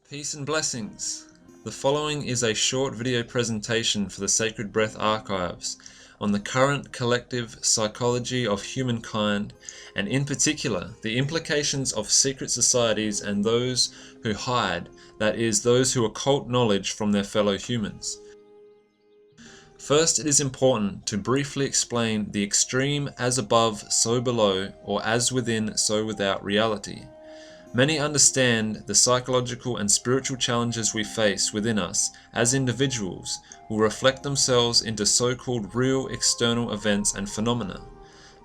Peace and blessings. The following is a short video presentation for the Sacred Breath Archives on the current collective psychology of humankind, and in particular the implications of secret societies and those who hide, that is, those who occult knowledge from their fellow humans. First, it is important to briefly explain the extreme as above, so below, or as within, so without reality. Many understand the psychological and spiritual challenges we face within us as individuals will reflect themselves into so-called real external events and phenomena.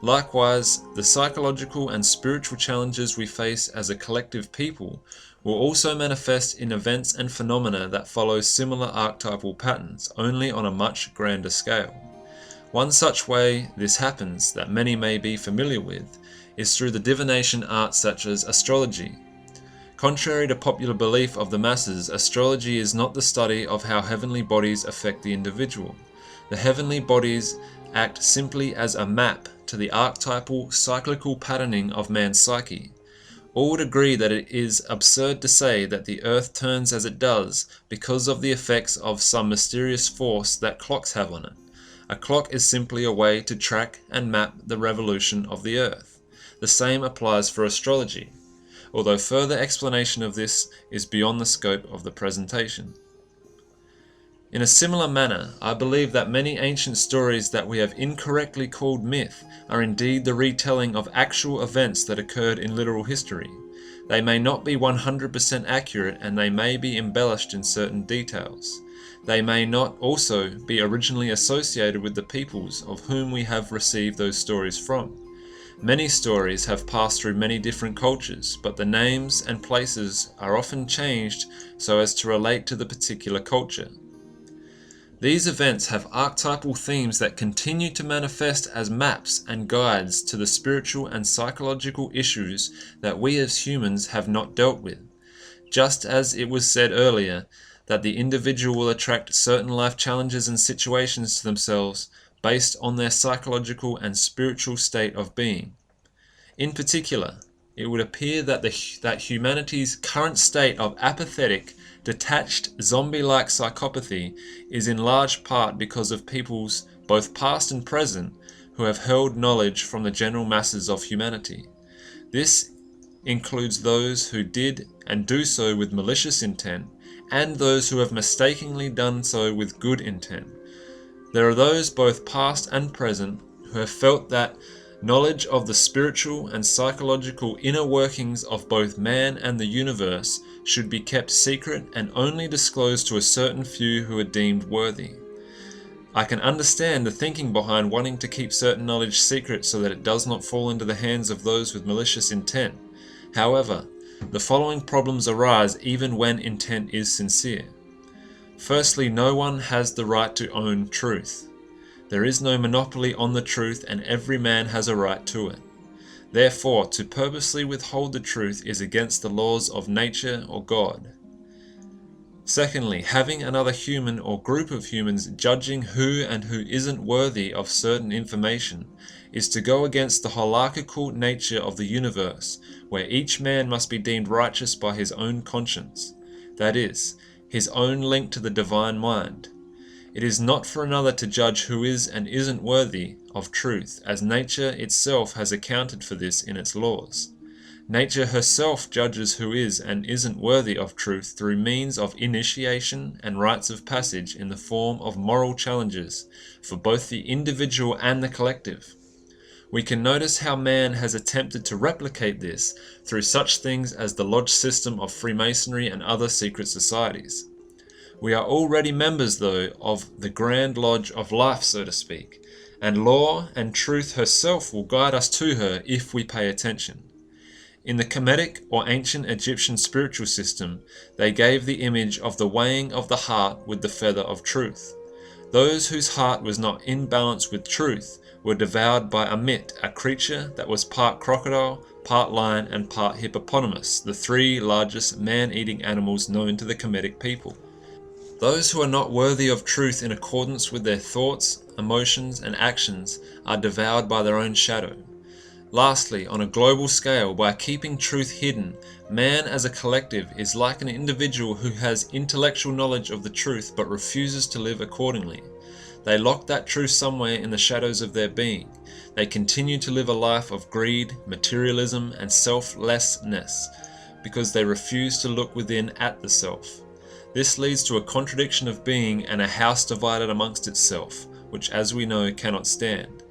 Likewise, the psychological and spiritual challenges we face as a collective people will also manifest in events and phenomena that follow similar archetypal patterns, only on a much grander scale. One such way this happens, that many may be familiar with, is through the divination arts such as astrology. Contrary to popular belief of the masses, astrology is not the study of how heavenly bodies affect the individual. The heavenly bodies act simply as a map to the archetypal cyclical patterning of man's psyche. All would agree that it is absurd to say that the earth turns as it does because of the effects of some mysterious force that clocks have on it. A clock is simply a way to track and map the revolution of the earth. The same applies for astrology, although further explanation of this is beyond the scope of the presentation. In a similar manner, I believe that many ancient stories that we have incorrectly called myth are indeed the retelling of actual events that occurred in literal history. They may not be 100% accurate, and they may be embellished in certain details. They may not also be originally associated with the peoples of whom we have received those stories from. Many stories have passed through many different cultures, but the names and places are often changed so as to relate to the particular culture. These events have archetypal themes that continue to manifest as maps and guides to the spiritual and psychological issues that we as humans have not dealt with. Just as it was said earlier, that the individual will attract certain life challenges and situations to themselves based on their psychological and spiritual state of being. In particular, it would appear that humanity's current state of apathetic, detached, zombie-like psychopathy is in large part because of peoples, both past and present, who have held knowledge from the general masses of humanity. This includes those who did and do so with malicious intent, and those who have mistakenly done so with good intent. There are those both past and present who have felt that knowledge of the spiritual and psychological inner workings of both man and the universe should be kept secret and only disclosed to a certain few who are deemed worthy. I can understand the thinking behind wanting to keep certain knowledge secret so that it does not fall into the hands of those with malicious intent. However, the following problems arise even when intent is sincere. Firstly, no one has the right to own truth. There is no monopoly on the truth, and every man has a right to it. Therefore, to purposely withhold the truth is against the laws of nature or God. Secondly, having another human or group of humans judging who and who isn't worthy of certain information is to go against the hierarchical nature of the universe, where each man must be deemed righteous by his own conscience, that is, his own link to the divine mind. It is not for another to judge who is and isn't worthy of truth, as nature itself has accounted for this in its laws. Nature herself judges who is and isn't worthy of truth through means of initiation and rites of passage in the form of moral challenges for both the individual and the collective. We can notice how man has attempted to replicate this through such things as the lodge system of Freemasonry and other secret societies. We are already members, though, of the Grand Lodge of Life, so to speak, and law and truth herself will guide us to her if we pay attention. In the Kemetic or ancient Egyptian spiritual system, they gave the image of the weighing of the heart with the feather of truth. Those whose heart was not in balance with truth were devoured by Amit, a creature that was part crocodile, part lion, and part hippopotamus, the three largest man-eating animals known to the Kemetic people. Those who are not worthy of truth in accordance with their thoughts, emotions, and actions are devoured by their own shadow. Lastly, on a global scale, by keeping truth hidden, man as a collective is like an individual who has intellectual knowledge of the truth but refuses to live accordingly. They lock that truth somewhere in the shadows of their being. They continue to live a life of greed, materialism, and selflessness because they refuse to look within at the self. This leads to a contradiction of being and a house divided amongst itself, which, as we know, cannot stand.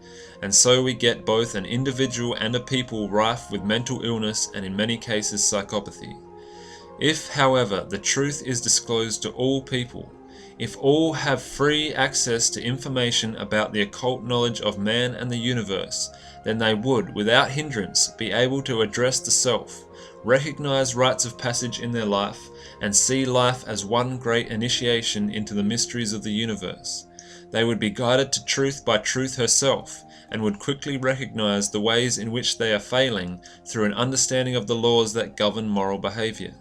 And so we get both an individual and a people rife with mental illness and in many cases psychopathy. If, however, the truth is disclosed to all people, if all have free access to information about the occult knowledge of man and the universe, then they would, without hindrance, be able to address the self, recognize rites of passage in their life, and see life as one great initiation into the mysteries of the universe. They would be guided to truth by truth herself, and would quickly recognize the ways in which they are failing through an understanding of the laws that govern moral behavior.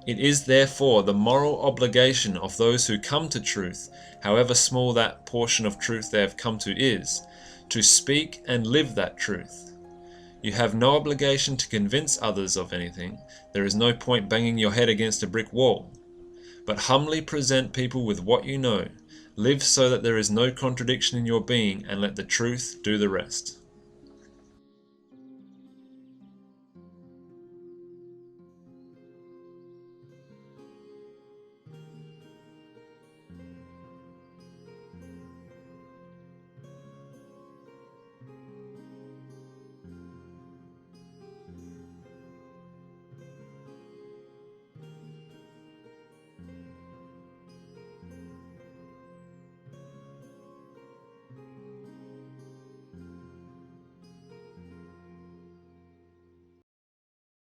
It is therefore the moral obligation of those who come to truth, however small that portion of truth they have come to is, to speak and live that truth. You have no obligation to convince others of anything. There is no point banging your head against a brick wall. But humbly present people with what you know. Live so that there is no contradiction in your being, and let the truth do the rest.